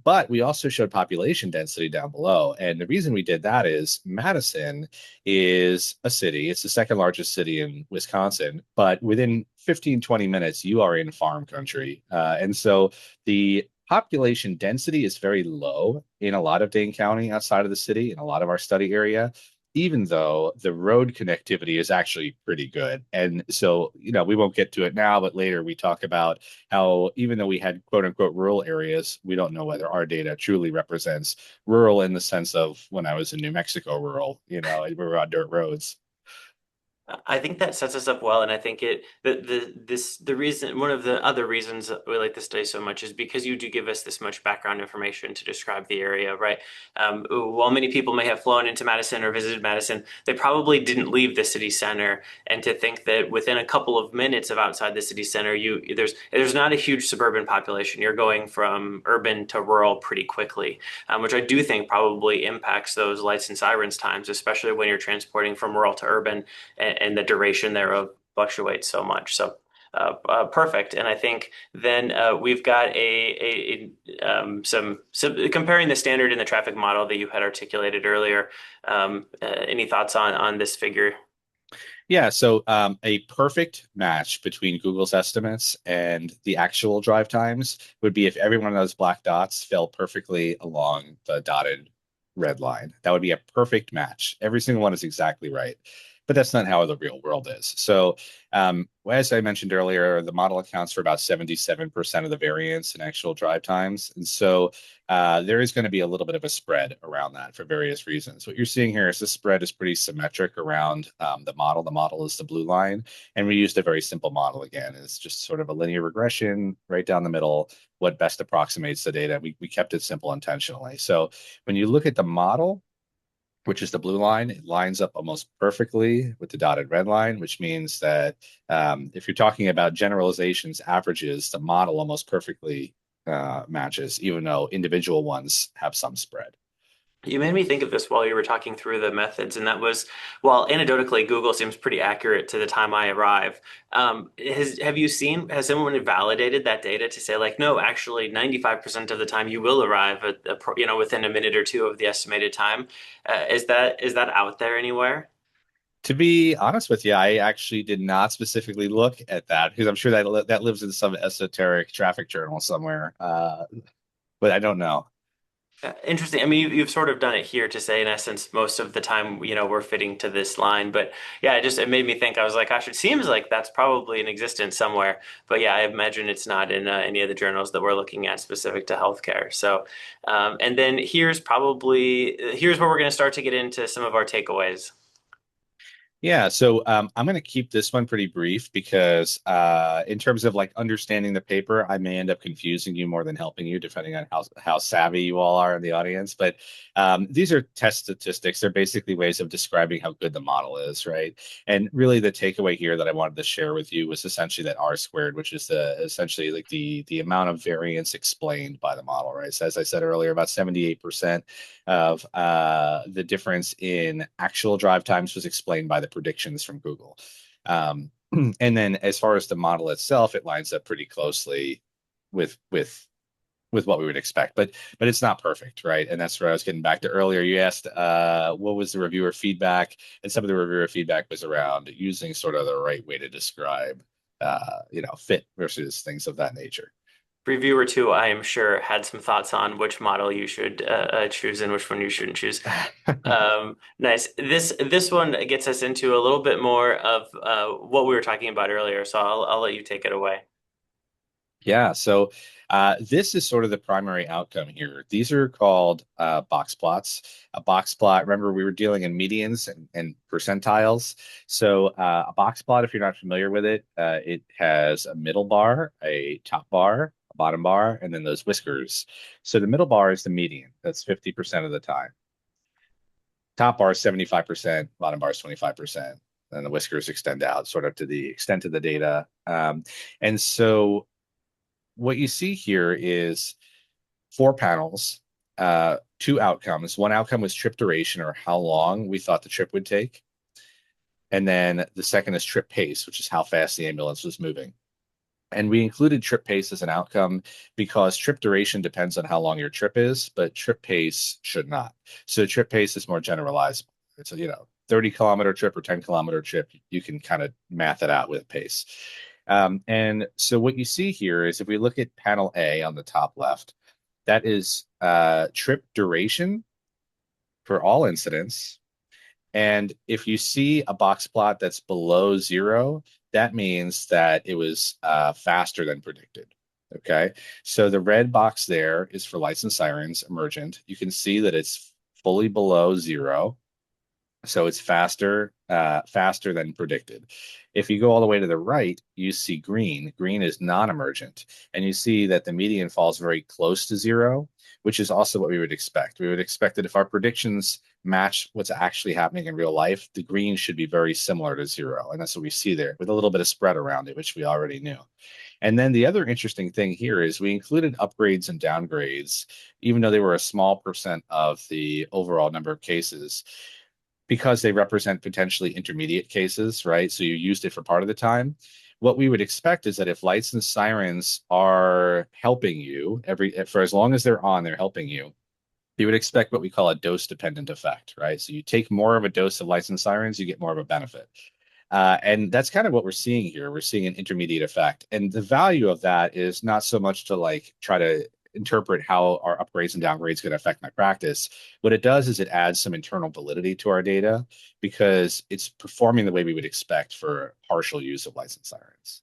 But we also showed population density down below. And the reason we did that is Madison is a city. It's the second largest city in Wisconsin, but within 15, 20 minutes, you are in farm country. And so the population density is very low in a lot of Dane County outside of the city, in a lot of our study area, even though the road connectivity is actually pretty good. And so, we won't get to it now, but later we talk about how even though we had quote unquote rural areas, we don't know whether our data truly represents rural in the sense of when I was in New Mexico rural, we were on dirt roads. I think that sets us up well, and I think the reason, one of the other reasons that we like this study so much is because you do give us this much background information to describe the area, right? While many people may have flown into Madison or visited Madison, they probably didn't leave the city center. And to think that within a couple of minutes of outside the city center, there's not a huge suburban population. You're going from urban to rural pretty quickly, which I do think probably impacts those lights and sirens times, especially when you're transporting from rural to urban, and the duration thereof fluctuates so much. So perfect. And I think then we've got some comparing the standard and the traffic model that you had articulated earlier. Any thoughts on this figure? Yeah, so a perfect match between Google's estimates and the actual drive times would be if every one of those black dots fell perfectly along the dotted red line. That would be a perfect match. Every single one is exactly right. But that's not how the real world is. So, as I mentioned earlier, the model accounts for about 77% of the variance in actual drive times. And so there is going to be a little bit of a spread around that for various reasons. What you're seeing here is the spread is pretty symmetric around the model. The model is the blue line, and we used a very simple model again. It's just sort of a linear regression right down the middle, what best approximates the data. We kept it simple intentionally. So when you look at the model, which is the blue line, it lines up almost perfectly with the dotted red line, which means that if you're talking about generalizations, averages, the model almost perfectly matches, even though individual ones have some spread. You made me think of this while you were talking through the methods, and that was, while anecdotally Google seems pretpretty accurate to the time I arrive, has someone validated that data to say like, no, actually 95% of the time you will arrive within a minute or two of the estimated time? Is that out there anywhere? To be honest with you, I actually did not specifically look at that because I'm sure that lives in some esoteric traffic journal somewhere, but I don't know. Interesting. I mean, you've sort of done it here to say, in essence, most of the time, we're fitting to this line. But yeah, it made me think. I was like, gosh, it seems like that's probably in existence somewhere. But yeah, I imagine it's not in any of the journals that we're looking at specific to healthcare. So, and then here's where we're going to start to get into some of our takeaways. Yeah, so I'm going to keep this one pretty brief because in terms of like understanding the paper, I may end up confusing you more than helping you, depending on how savvy you all are in the audience. But these are test statistics. They're basically ways of describing how good the model is, right? And really, the takeaway here that I wanted to share with you was essentially that R squared, which is essentially like the amount of variance explained by the model, right? So as I said earlier, about 78% of the difference in actual drive times was explained by the predictions from Google. And then as far as the model itself, it lines up pretty closely with what we would expect, but it's not perfect, right? And that's where I was getting back to earlier. You asked what was the reviewer feedback, and some of the reviewer feedback was around using sort of the right way to describe fit versus things of that nature. Reviewer two, I am sure, had some thoughts on which model you should choose and which one you shouldn't choose. Nice. This one gets us into a little bit more of what we were talking about earlier, so I'll let you take it away. Yeah, so this is sort of the primary outcome here. These are called box plots. A box plot, remember, we were dealing in medians and percentiles. So a box plot, if you're not familiar with it, it has a middle bar, a top bar, a bottom bar, and then those whiskers. So the middle bar is the median. That's 50% of the time. Top bar is 75%, bottom bar is 25%. And the whiskers extend out sort of to the extent of the data. And so what you see here is four panels, two outcomes. One outcome was trip duration, or how long we thought the trip would take. And then the second is trip pace, which is how fast the ambulance was moving. And we included trip pace as an outcome because trip duration depends on how long your trip is, but trip pace should not. So trip pace is more generalizable. It's a, 30-kilometer trip or 10-kilometer trip. You can kind of math it out with pace. And so what you see here is if we look at panel A on the top left, that is trip duration for all incidents. And if you see a box plot that's below 0, that means that it was faster than predicted. Okay. So the red box there is for lights and sirens, emergent. You can see that it's fully below 0. So it's faster than predicted. If you go all the way to the right, you see green. Green is non-emergent, and you see that the median falls very close to 0, which is also what we would expect. We would expect that if our predictions match what's actually happening in real life, the green should be very similar to 0, and that's what we see there with a little bit of spread around it, which we already knew. And then the other interesting thing here is we included upgrades and downgrades, even though they were a small percent of the overall number of cases, because they represent potentially intermediate cases, right? So you used it for part of the time. What we would expect is that if lights and sirens are helping you for as long as they're on, they're helping you. You would expect what we call a dose dependent effect, right? So you take more of a dose of lights and sirens, you get more of a benefit. And that's kind of what we're seeing here. We're seeing an intermediate effect. And the value of that is not so much to like try to interpret how our upgrades and downgrades going to affect my practice. What it does is it adds some internal validity to our data because it's performing the way we would expect for partial use of lights and sirens.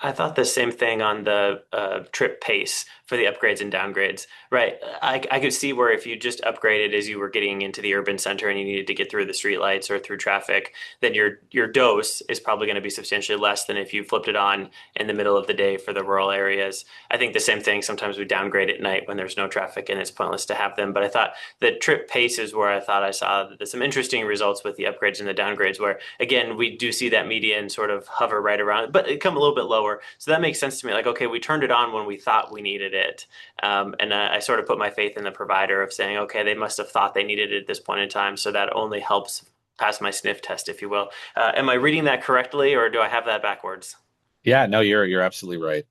I thought the same thing on the trip pace for the upgrades and downgrades, right? I could see where if you just upgraded as you were getting into the urban center and you needed to get through the streetlights or through traffic, then your dose is probably going to be substantially less than if you flipped it on in the middle of the day for the rural areas. I think the same thing, sometimes we downgrade at night when there's no traffic and it's pointless to have them. But I thought the trip pace is where I thought I saw that there's some interesting results with the upgrades and the downgrades where, again, we do see that median sort of hover right around, but it come a little bit lower. So that makes sense to me. Like, okay, we turned it on when we thought we needed it. And I sort of put my faith in the provider of saying, okay, they must have thought they needed it at this point in time. So that only helps pass my sniff test, if you will. Am I reading that correctly, or do I have that backwards? Yeah, no, you're absolutely right.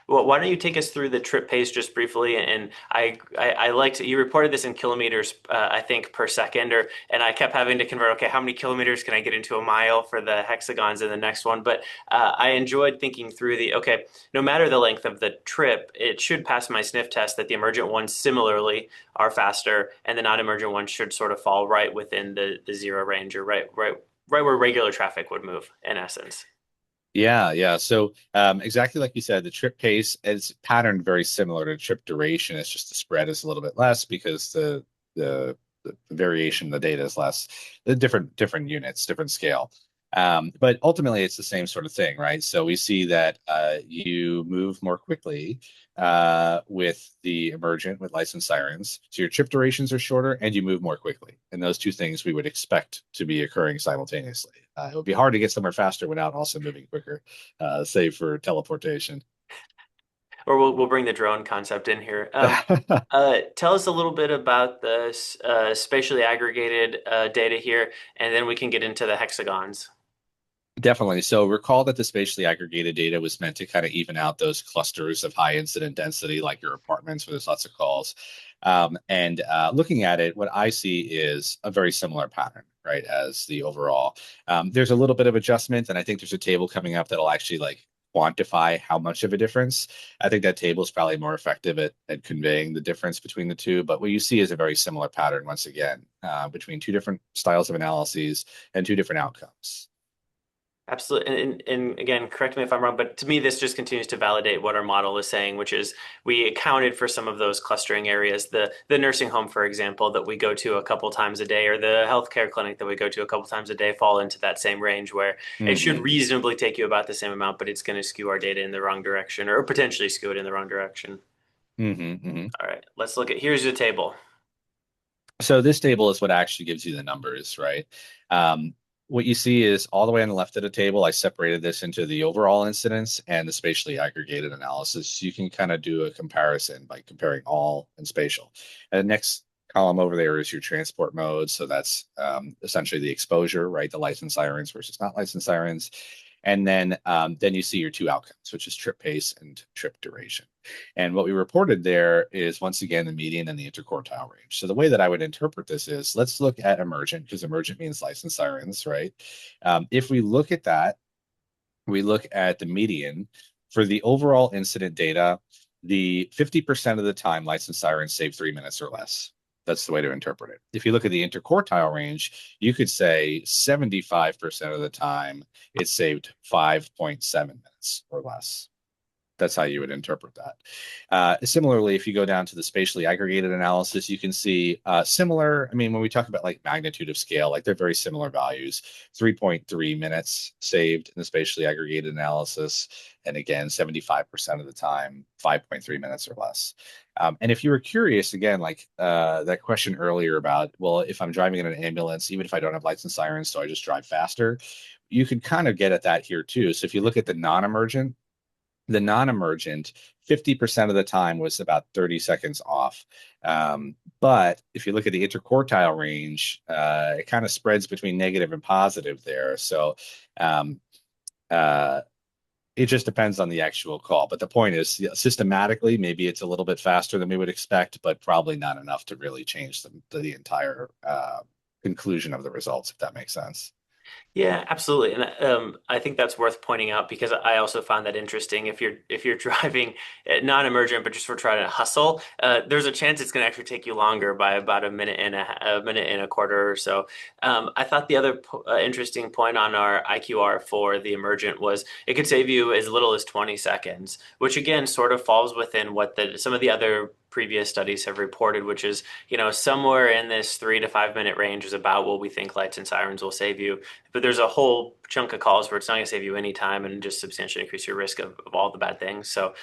Well, why don't you take us through the trip pace just briefly? And I liked you reported this in kilometers, I think per second, and I kept having to convert. Okay, how many kilometers can I get into a mile for the hexagons in the next one? But I enjoyed thinking through okay, no matter the length of the trip, it should pass my sniff test that the emergent ones similarly are faster, and the non-emergent ones should sort of fall right within the 0 range, or right where regular traffic would move in essence. Yeah, yeah. So exactly like you said, the trip pace is patterned very similar to trip duration. It's just the spread is a little bit less because the, the variation in the data is less. The different units, different scale. But ultimately, it's the same sort of thing, right? So we see that you move more quickly with the emergent with lights and sirens. So your trip durations are shorter and you move more quickly. And those two things we would expect to be occurring simultaneously. It would be hard to get somewhere faster without also moving quicker, save for teleportation. Or we'll bring the drone concept in here. Tell us a little bit about the spatially aggregated data here, and then we can get into the hexagons. Definitely. So recall that the spatially aggregated data was meant to kind of even out those clusters of high incident density, like your apartments where there's lots of calls. And looking at it, what I see is a very similar pattern, right, as the overall. There's a little bit of adjustment, and I think there's a table coming up that'll actually like quantify how much of a difference. I think that table is probably more effective at conveying the difference between the two. But what you see is a very similar pattern, once again, between two different styles of analyses and two different outcomes. Absolutely. And again, correct me if I'm wrong, but to me, this just continues to validate what our model is saying, which is we accounted for some of those clustering areas, the nursing home, for example, that we go to a couple times a day, or the healthcare clinic that we go to a couple times a day fall into that same range where it should reasonably take you about the same amount, but it's going to skew our data in the wrong direction or potentially skew it in the wrong direction. All right, let's look at, here's the table. So this table is what actually gives you the numbers, right? What you see is all the way on the left of the table, I separated this into the overall incidence and the spatially aggregated analysis. You can kind of do a comparison by comparing all and spatial. And the next column over there is your transport mode. So that's essentially the exposure, right? The licensed sirens versus not licensed sirens. And then you see your two outcomes, which is trip pace and trip duration. And what we reported there is, once again, the median and the interquartile range. So the way that I would interpret this is, let's look at emergent, because emergent means licensed sirens, right? If we look at that, we look at the median for the overall incident data, the 50% of the time licensed sirens save 3 minutes or less. That's the way to interpret it. If you look at the interquartile range, you could say 75% of the time it saved 5.7 minutes or less. That's how you would interpret that. Similarly, if you go down to the spatially aggregated analysis, you can see similar. I mean, when we talk about like magnitude of scale, like they're very similar values. 3.3 minutes saved in the spatially aggregated analysis. And again, 75% of the time, 5.3 minutes or less. And if you were curious, again, like that question earlier about, well, if I'm driving in an ambulance, even if I don't have licensed sirens, so I just drive faster, you can kind of get at that here too. So if you look at the non-emergent, 50% of the time was about 30 seconds off. But if you look at the interquartile range, it kind of spreads between negative and positive there. So it just depends on the actual call. But the point is, systematically, maybe it's a little bit faster than we would expect, but probably not enough to really change the entire conclusion of the results, if that makes sense. Yeah, absolutely. And I think that's worth pointing out because I also found that interesting. If you're driving non-emergent, but just for trying to hustle, there's a chance it's going to actually take you longer by about a minute and a quarter or so. I thought the other interesting point on our IQR for the emergent was it could save you as little as 20 seconds, which again sort of falls within what some of the other previous studies have reported, which is, somewhere in this 3 to 5 minute range is about what we think lights and sirens will save you. But there's a whole chunk of calls where it's not going to save you any time and just substantially increase your risk of all the bad things. So,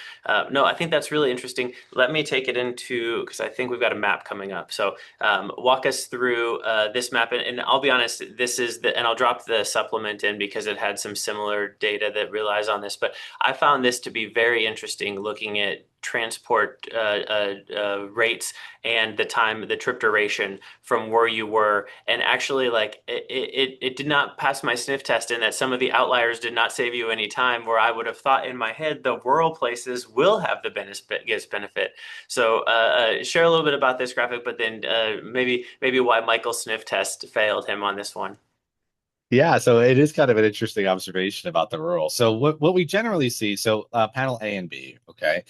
no, I think that's really interesting. Let me take it into, because I think we've got a map coming up. So, walk us through this map. And I'll be honest, and I'll drop the supplement in because it had some similar data that relies on this. But I found this to be very interesting looking at transport rates and the trip duration from where you were. And actually, like it did not pass my sniff test in that some of the outliers did not save you any time, where I would have thought in my head the rural places will have the biggest benefit. So share a little bit about this graphic, but then maybe why Michael's sniff test failed him on this one. Yeah, so it is kind of an interesting observation about the rural. So what we generally see, so panel A and B, okay.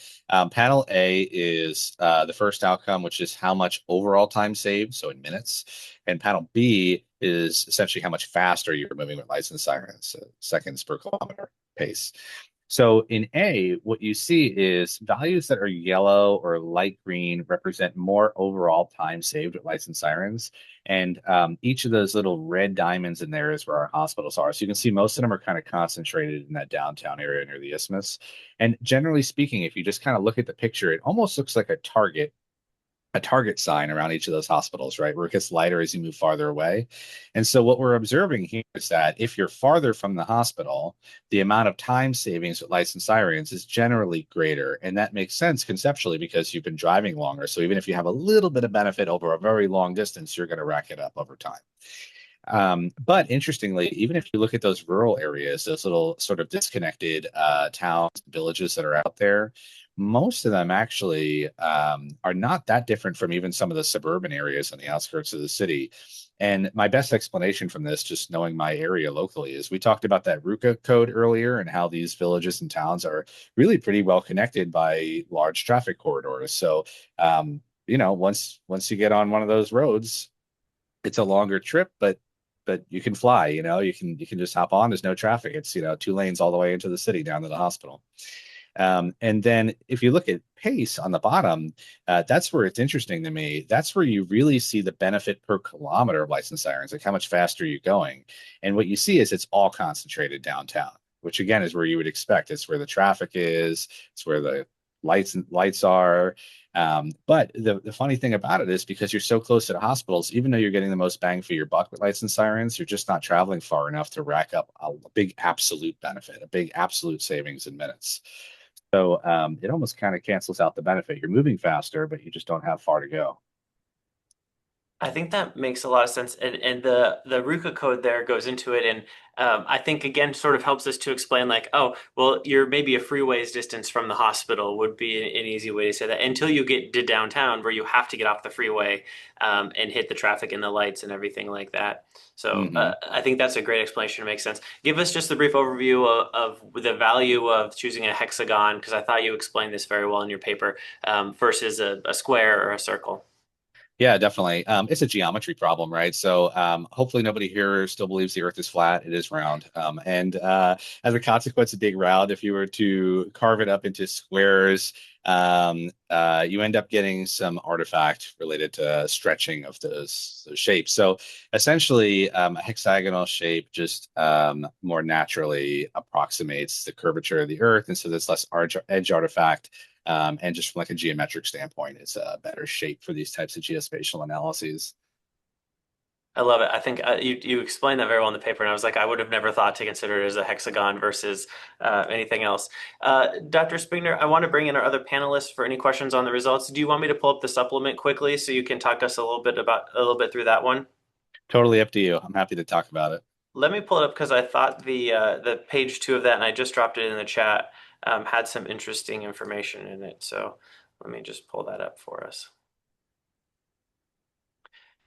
Panel A is the first outcome, which is how much overall time saved, so in minutes. And panel B is essentially how much faster you're moving with licensed sirens, so seconds per kilometer pace. So in A, what you see is values that are yellow or light green represent more overall time saved with licensed sirens. And each of those little red diamonds in there is where our hospitals are. So you can see most of them are kind of concentrated in that downtown area near the isthmus. And generally speaking, if you just kind of look at the picture, it almost looks like a target sign around each of those hospitals, right? Where it gets lighter as you move farther away. And so what we're observing here is that if you're farther from the hospital, the amount of time savings with licensed sirens is generally greater. And that makes sense conceptually because you've been driving longer. So even if you have a little bit of benefit over a very long distance, you're going to rack it up over time. But interestingly, even if you look at those rural areas, those little sort of disconnected towns, villages that are out there, most of them actually are not that different from even some of the suburban areas on the outskirts of the city. And my best explanation from this, just knowing my area locally, is we talked about that RUCA code earlier and how these villages and towns are really pretty well connected by large traffic corridors. So, once you get on one of those roads, it's a longer trip, but you can fly. You can just hop on. There's no traffic. It's 2 lanes all the way into the city down to the hospital. And then if you look at pace on the bottom, that's where it's interesting to me. That's where you really see the benefit per kilometer of licensed sirens, like how much faster you're going. And what you see is it's all concentrated downtown, which again is where you would expect. It's where the traffic is. It's where the lights are. But the funny thing about it is because you're so close to the hospitals, even though you're getting the most bang for your buck with licensed sirens, you're just not traveling far enough to rack up a big absolute benefit, a big absolute savings in minutes. So it almost kind of cancels out the benefit. You're moving faster, but you just don't have far to go. I think that makes a lot of sense, and the RUCA code there goes into it, and I think again sort of helps us to explain like, oh, well, you're maybe a freeways distance from the hospital would be an easy way to say that until you get to downtown where you have to get off the freeway and hit the traffic and the lights and everything like that. So Hmm. I think that's a great explanation. It makes sense. Give us just a brief overview of the value of choosing a hexagon, because I thought you explained this very well in your paper, versus a square or a circle. Yeah, definitely. It's a geometry problem, right? So hopefully nobody here still believes the Earth is flat. It is round. And as a consequence of being round, if you were to carve it up into squares, you end up getting some artifact related to stretching of those shapes. So essentially, a hexagonal shape just more naturally approximates the curvature of the Earth, and so there's less edge artifact. And just from like a geometric standpoint, it's a better shape for these types of geospatial analyses. I love it. I think you explained that very well in the paper, and I was like, I would have never thought to consider it as a hexagon versus anything else. Dr. Spigner, I want to bring in our other panelists for any questions on the results. Do you want me to pull up the supplement quickly so you can talk to us a little bit through that one? Totally up to you. I'm happy to talk about it. Let me pull it up because I thought the page two of that, and I just dropped it in the chat, had some interesting information in it. So let me just pull that up for us.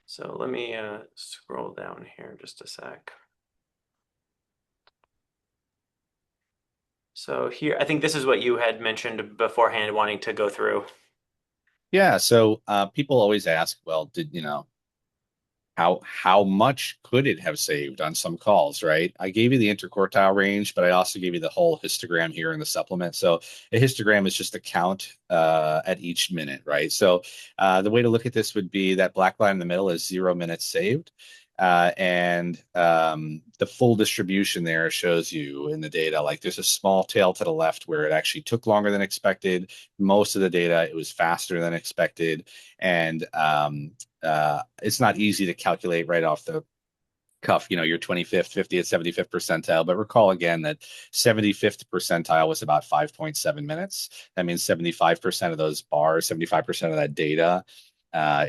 So let me scroll down here just a sec. So here, I think this is what you had mentioned beforehand, wanting to go through. Yeah. So people always ask, well, did you know how much could it have saved on some calls, right? I gave you the interquartile range, but I also gave you the whole histogram here in the supplement. So a histogram is just a count at each minute, right? So the way to look at this would be that black line in the middle is 0 minutes saved. And the full distribution there shows you in the data, like there's a small tail to the left where it actually took longer than expected. Most of the data, it was faster than expected. And it's not easy to calculate right off the cuff, your 25th, 50th, 75th percentile. But recall again that 75th percentile was about 5.7 minutes. That means 75% of those bars, 75% of that data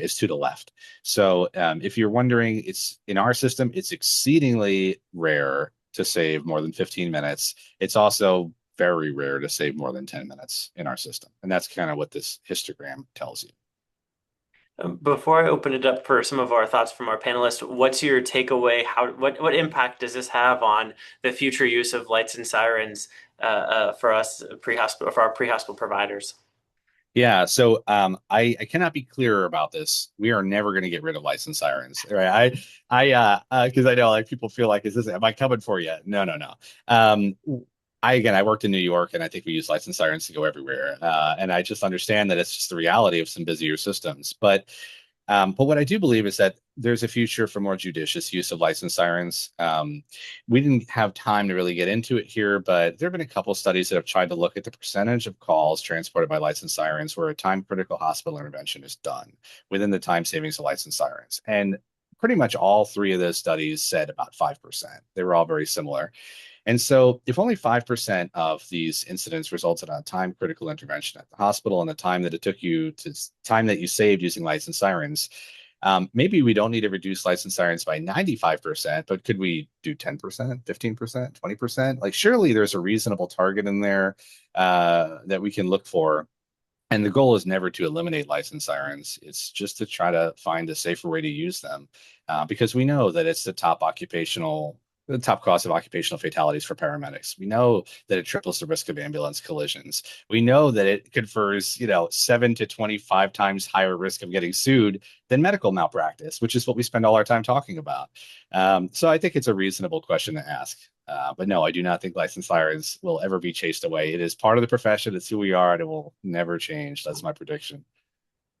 is to the left. So if you're wondering, it's in our system, it's exceedingly rare to save more than 15 minutes. It's also very rare to save more than 10 minutes in our system. And that's kind of what this histogram tells you. Before I open it up for some of our thoughts from our panelists, what's your takeaway? What impact does this have on the future use of lights and sirens for us pre-hospital for our pre-hospital providers? Yeah, so I cannot be clearer about this. We are never going to get rid of licensed sirens, right? Because I know like people feel like, is this, am I coming for you? No, no, no. Um, I worked in New York, and I think we use licensed sirens to go everywhere. And I just understand that it's just the reality of some busier systems. But what I do believe is that there's a future for more judicious use of licensed sirens. We didn't have time to really get into it here, but there have been a couple studies that have tried to look at the percentage of calls transported by licensed sirens where a time critical hospital intervention is done within the time savings of licensed sirens. And pretty much all three of those studies said about 5%. They were all very similar. And so, if only 5% of these incidents resulted in a time critical intervention at the hospital and the time that it took you to time that you saved using licensed sirens, maybe we don't need to reduce licensed sirens by 95%, but could we do 10%, 15%, 20%? Like, surely there's a reasonable target in there that we can look for. And the goal is never to eliminate licensed sirens. It's just to try to find a safer way to use them, because we know that it's the top cause of occupational fatalities for paramedics. We know that it triples the risk of ambulance collisions. We know that it confers, 7 to 25 times higher risk of getting sued than medical malpractice, which is what we spend all our time talking about. So I think it's a reasonable question to ask. But no, I do not think licensed sirens will ever be chased away. It is part of the profession. It's who we are, and it will never change. That's my prediction.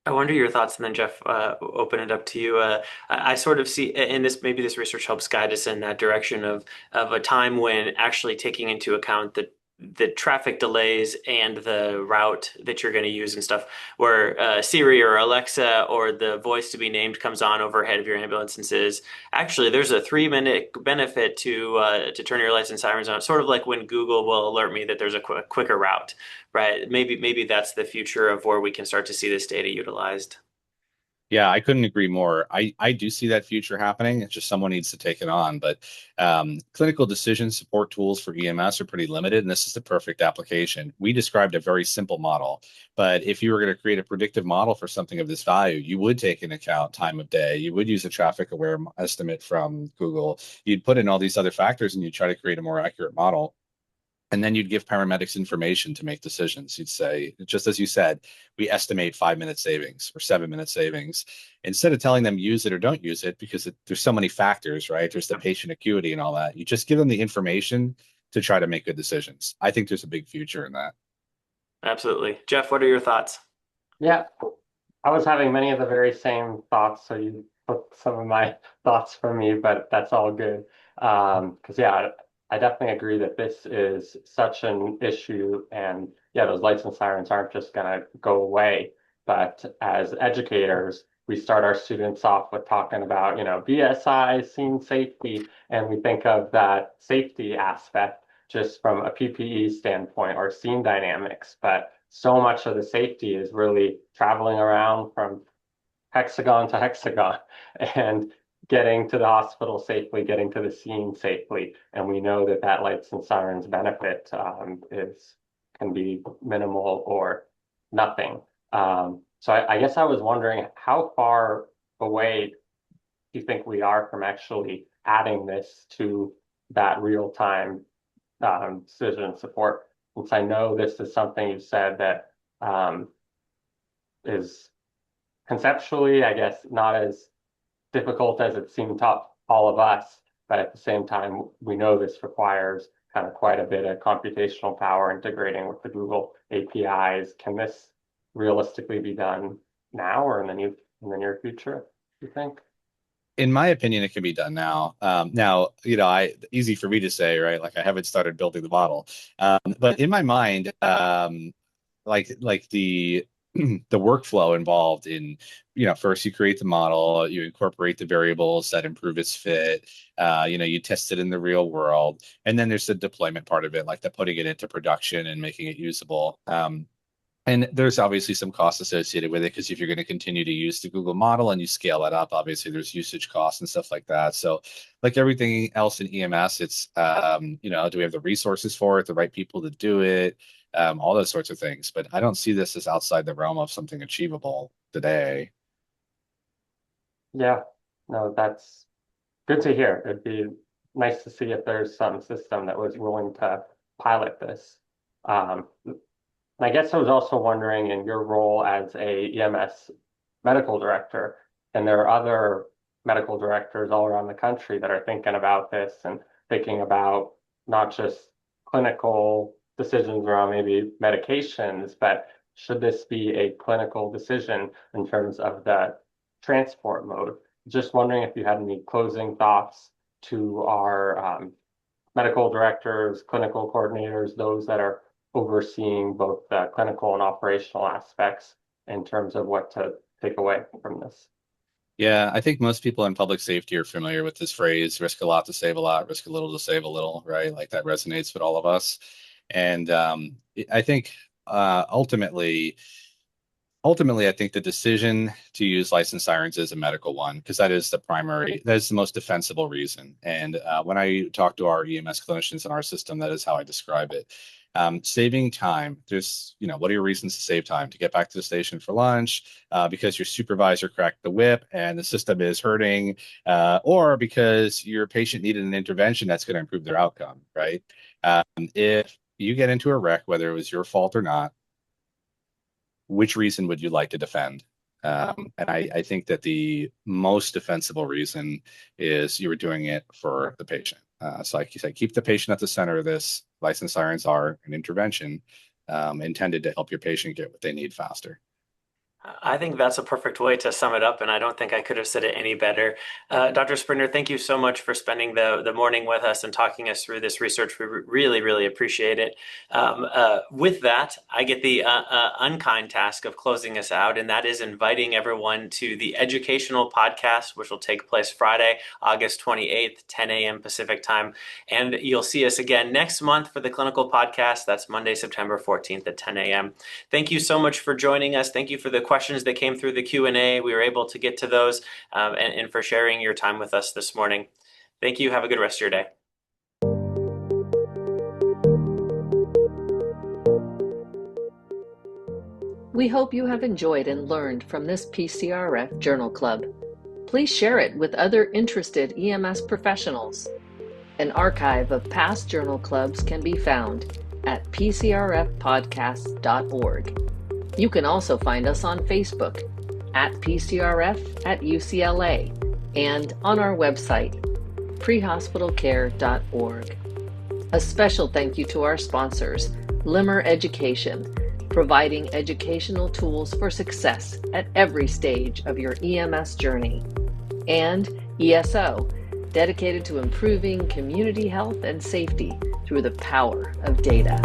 I wonder your thoughts, and then Jeff, open it up to you. I sort of see, and this maybe this research helps guide us in that direction of a time when actually taking into account the traffic delays and the route that you're going to use and stuff, where Siri or Alexa or the voice to be named comes on overhead of your ambulance and says, actually, there's a 3-minute benefit to turn your lights and sirens on. Sort of like when Google will alert me that there's a quicker route. Right. Maybe that's the future of where we can start to see this data utilized. Yeah, I couldn't agree more. I do see that future happening. It's just someone needs to take it on. But clinical decision support tools for EMS are pretty limited, and this is the perfect application. We described a very simple model, but if you were going to create a predictive model for something of this value, you would take into account time of day. You would use a traffic aware estimate from Google. You'd put in all these other factors, and you try to create a more accurate model. And then you'd give paramedics information to make decisions. You'd say, just as you said, we estimate 5-minute savings or 7-minute savings. Instead of telling them use it or don't use it, because there's so many factors, right? There's the patient acuity and all that. You just give them the information to try to make good decisions. I think there's a big future in that. Absolutely. Jeff, what are your thoughts? Yeah, I was having many of the very same thoughts, so you took some of my thoughts from me, but that's all good. Because yeah, I definitely agree that this is such an issue, and yeah, those lights and sirens aren't just gonna go away. But as educators, we start our students off with talking about, BSI, scene safety, and we think of that safety aspect just from a PPE standpoint or scene dynamics, but so much of the safety is really traveling around from hexagon to hexagon and getting to the hospital safely, getting to the scene safely. And we know that that lights and sirens benefit can be minimal or nothing. So I guess I was wondering how far away do you think we are from actually adding this to that real-time decision support? Since I know this is something you said that is conceptually, I guess, not as difficult as it seemed to all of us, but at the same time, we know this requires kind of quite a bit of computational power integrating with the Google APIs. Can this realistically be done now or in the near future, you think? In my opinion, it can be done now. Now, easy for me to say, right? Like I haven't started building the model, but in my mind, like the the workflow involved in, first you create the model, you incorporate the variables that improve its fit, you test it in the real world, and then there's the deployment part of it, like the putting it into production and making it usable. And there's obviously some costs associated with it, because if you're going to continue to use the Google model and you scale that up, obviously there's usage costs and stuff like that. So, like everything else in EMS, it's do we have the resources for it, the right people to do it, all those sorts of things. But I don't see this as outside the realm of something achievable today. Yeah, no, that's good to hear. It'd be nice to see if there's some system that was willing to pilot this. And I guess I was also wondering, in your role as a EMS medical director, and there are other medical directors all around the country that are thinking about this and thinking about not just clinical decisions around maybe medications, but should this be a clinical decision in terms of the transport mode? Just wondering if you had any closing thoughts to our medical directors, clinical coordinators, those that are overseeing both the clinical and operational aspects in terms of what to take away from this. Yeah, I think most people in public safety are familiar with this phrase, risk a lot to save a lot, risk a little to save a little, right? Like that resonates with all of us. And I think ultimately, I think the decision to use licensed sirens is a medical one, because that is the most defensible reason. And when I talk to our EMS clinicians in our system, that is how I describe it. Saving time. There's, what are your reasons to save time? To get back to the station for lunch, because your supervisor cracked the whip and the system is hurting, or because your patient needed an intervention that's going to improve their outcome, right? If you get into a wreck, whether it was your fault or not, which reason would you like to defend? And I think that the most defensible reason is you were doing it for the patient. So like you said, keep the patient at the center of this. Licensed sirens are an intervention intended to help your patient get what they need faster. I think that's a perfect way to sum it up, and I don't think I could have said it any better. Dr. Springer, thank you so much for spending the morning with us and talking us through this research. We really, really appreciate it. With that, I get the unkind task of closing us out, and that is inviting everyone to the educational podcast, which will take place Friday, August 28th, 10 a.m. Pacific time. And you'll see us again next month for the clinical podcast. That's Monday, September 14th at 10 a.m. Thank you so much for joining us. Thank you for the questions that came through the Q&A. We were able to get to those, and for sharing your time with us this morning. Thank you. Have a good rest of your day. We hope you have enjoyed and learned from this PCRF Journal Club. Please share it with other interested EMS professionals. An archive of past journal clubs can be found at pcrfpodcasts.org. You can also find us on Facebook at PCRF at UCLA and on our website, prehospitalcare.org. A special thank you to our sponsors, Limmer Education, providing educational tools for success at every stage of your EMS journey, and ESO, dedicated to improving community health and safety through the power of data.